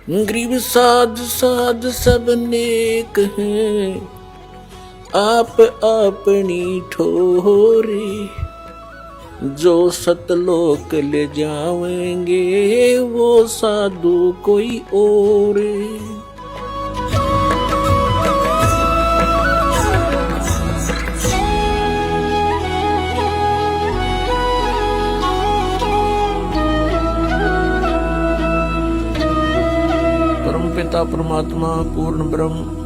गरीब साध साध सब नेक हैं, आप अपनी ठोरे। जो सतलोक ले जावेंगे वो साधु कोई और। परमपिता परमात्मा पूर्ण ब्रह्म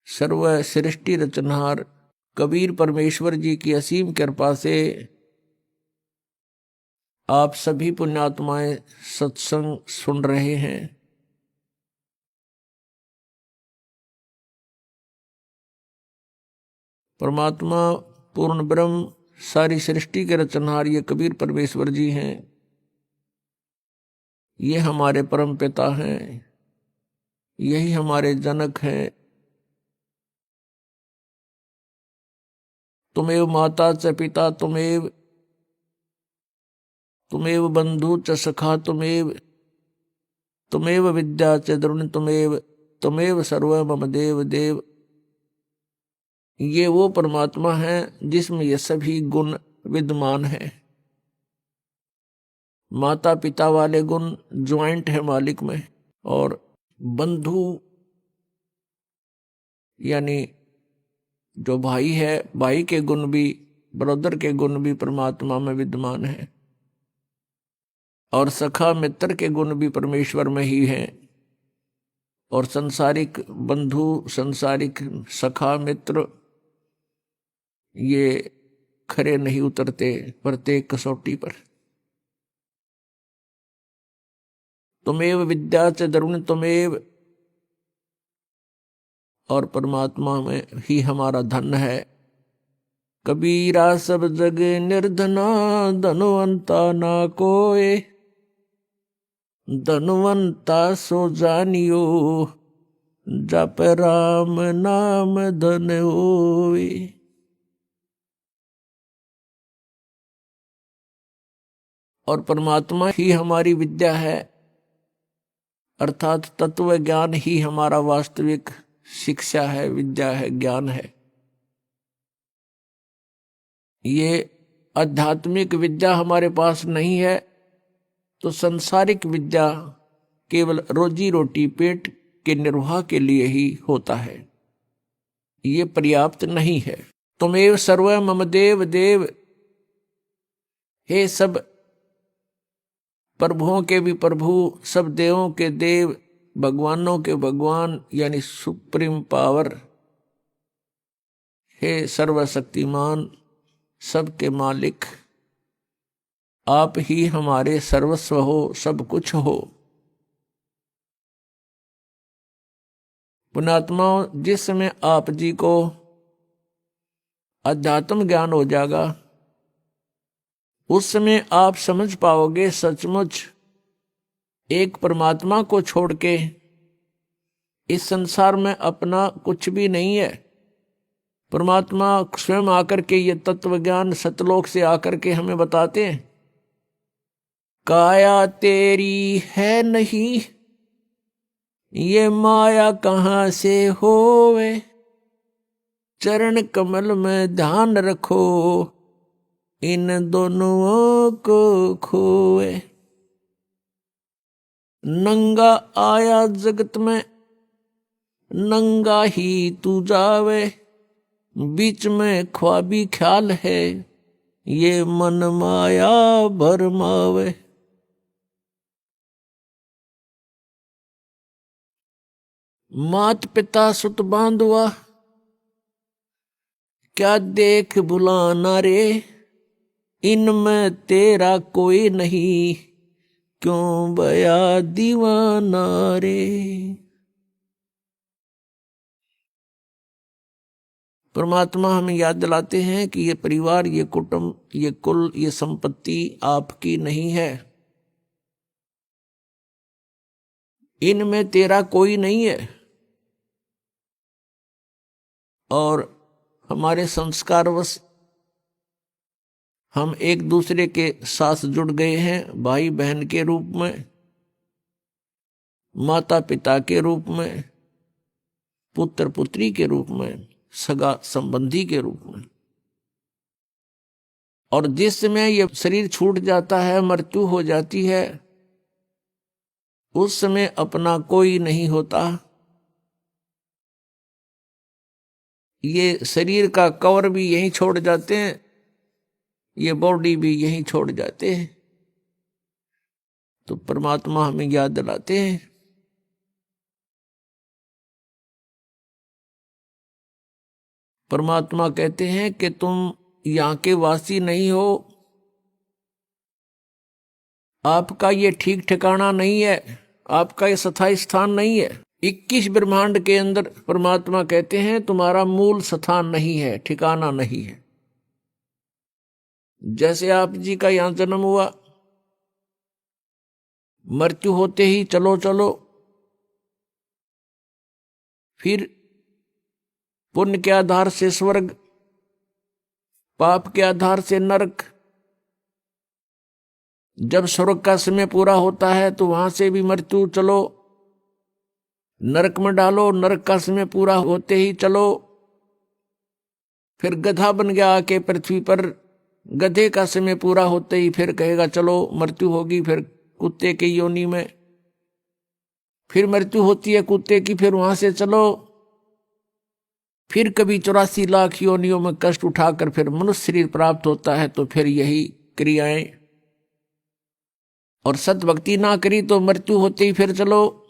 सर्व सृष्टि रचनहार कबीर परमेश्वर जी की असीम कृपा से आप सभी पुण्यात्माएं सत्संग सुन रहे हैं। परमात्मा पूर्ण ब्रह्म सारी सृष्टि के रचनहार ये कबीर परमेश्वर जी हैं। ये हमारे परम पिता हैं, यही हमारे जनक हैं। तुमेव माता च पिता तुमेव बंधु च सखा तुमेव विद्या च द्रोण तुमेव सर्व मम देव देव। ये वो परमात्मा है जिसमें ये सभी गुण विद्यमान हैं। माता पिता वाले गुण ज्वाइंट है मालिक में, और बंधु यानी जो भाई है, भाई के गुण भी, ब्रदर के गुण भी परमात्मा में विद्यमान है, और सखा मित्र के गुण भी परमेश्वर में ही हैं। और संसारिक बंधु, संसारिक सखा मित्र ये खरे नहीं उतरते प्रत्येक कसौटी पर। तुमेव विद्या च द्रोण तुमेव, और परमात्मा में ही हमारा धन है। कबीरा सब जग निर्धना धनवंता ना कोय, धनवंता सो जानियो जप राम नाम धन होए। और परमात्मा ही हमारी विद्या है, अर्थात तत्व ज्ञान ही हमारा वास्तविक शिक्षा है, विद्या है, ज्ञान है। ये आध्यात्मिक विद्या हमारे पास नहीं है तो संसारिक विद्या केवल रोजी रोटी पेट के निर्वाह के लिए ही होता है, ये पर्याप्त नहीं है। तुमेव सर्व मम देव देव, हे सब प्रभुओं के भी प्रभु, सब देवों के देव, भगवानों के भगवान यानी सुप्रीम पावर, हे सर्वशक्तिमान, सबके मालिक, आप ही हमारे सर्वस्व हो, सब कुछ हो। पुण्यात्माओं, जिस समय आप जी को अध्यात्म ज्ञान हो जाएगा उस समय आप समझ पाओगे सचमुच एक परमात्मा को छोड़ के इस संसार में अपना कुछ भी नहीं है। परमात्मा स्वयं आकर के ये तत्व ज्ञान सतलोक से आकर के हमें बताते हैं। काया तेरी है नहीं, ये माया कहाँ से होवे, चरण कमल में ध्यान रखो, इन दोनों को खोए। नंगा आया जगत में, नंगा ही तू जावे, बीच में ख्वाबी ख्याल है, ये मन माया भरमावे। मात पिता सुत बांधवा, क्या देख बुलाना रे, इनमें तेरा कोई नहीं, क्यों बया दीवाना रे। परमात्मा हमें याद दिलाते हैं कि ये परिवार, ये कुटुंब, ये कुल, ये संपत्ति आपकी नहीं है, इनमें तेरा कोई नहीं है। और हमारे संस्कारवश हम एक दूसरे के साथ जुड़ गए हैं भाई बहन के रूप में, माता पिता के रूप में, पुत्र पुत्री के रूप में, सगा संबंधी के रूप में। और जिस समय यह शरीर छूट जाता है, मृत्यु हो जाती है, उस समय अपना कोई नहीं होता। ये शरीर का कवर भी यहीं छोड़ जाते हैं, ये बॉडी भी यहीं छोड़ जाते हैं। तो परमात्मा हमें याद दिलाते हैं, परमात्मा कहते हैं कि तुम यहाँ के वासी नहीं हो, आपका ये ठीक ठिकाना नहीं है, आपका ये स्थायी स्थान नहीं है। 21 ब्रह्मांड के अंदर परमात्मा कहते हैं तुम्हारा मूल स्थान नहीं है, ठिकाना नहीं है। जैसे आप जी का यहां जन्म हुआ, मृत्यु होते ही चलो चलो, फिर पुण्य के आधार से स्वर्ग, पाप के आधार से नरक। जब स्वर्ग का समय पूरा होता है तो वहां से भी मृत्यु, चलो नरक में डालो, नरक का समय पूरा होते ही चलो, फिर गधा बन गया आके पृथ्वी पर, गधे का समय पूरा होते ही फिर कहेगा चलो मृत्यु होगी, फिर कुत्ते की योनि में, फिर मृत्यु होती है कुत्ते की, फिर वहां से चलो, फिर कभी 84 लाख योनियों में कष्ट उठाकर फिर मनुष्य शरीर प्राप्त होता है। तो फिर यही क्रियाएं, और सतभक्ति ना करी तो मृत्यु होते ही फिर चलो।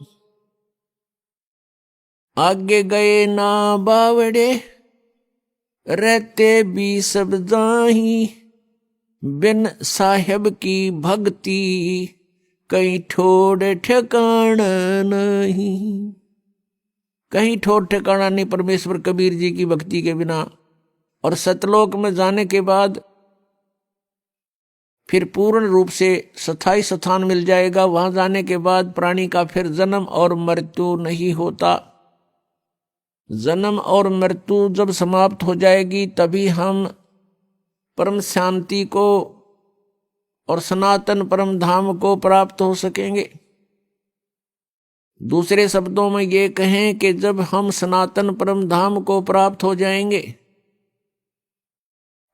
आगे गए ना बावड़े, रहते भी सब दाही, बिन साहेब की भक्ति कहीं ठोड़ ठिकाना नहीं। कहीं ठोर ठिकाना नहीं परमेश्वर कबीर जी की भक्ति के बिना। और सतलोक में जाने के बाद फिर पूर्ण रूप से स्थायी स्थान मिल जाएगा। वहां जाने के बाद प्राणी का फिर जन्म और मृत्यु नहीं होता। जन्म और मृत्यु जब समाप्त हो जाएगी तभी हम परम शांति को और सनातन परम धाम को प्राप्त हो सकेंगे। दूसरे शब्दों में ये कहें कि जब हम सनातन परम धाम को प्राप्त हो जाएंगे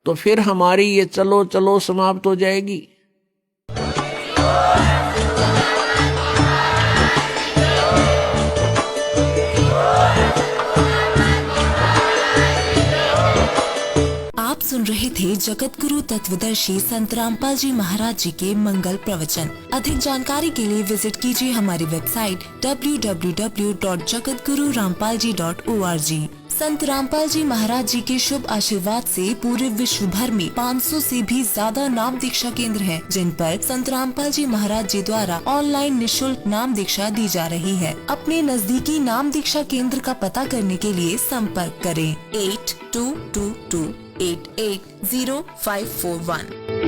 तो फिर हमारी ये चलो चलो समाप्त हो जाएगी। आप सुन रहे थे जगत गुरु तत्वदर्शी संत रामपाल जी महाराज जी के मंगल प्रवचन। अधिक जानकारी के लिए विजिट कीजिए हमारी वेबसाइट www.jagatgururampalji.org। संत रामपाल जी महाराज जी के शुभ आशीर्वाद से पूरे विश्व भर में 500 से भी ज्यादा नाम दीक्षा केंद्र हैं, जिन पर संत रामपाल जी महाराज जी द्वारा ऑनलाइन निशुल्क नाम दीक्षा दी जा रही है। अपने नजदीकी नाम दीक्षा केंद्र का पता करने के लिए संपर्क करें 8222880541।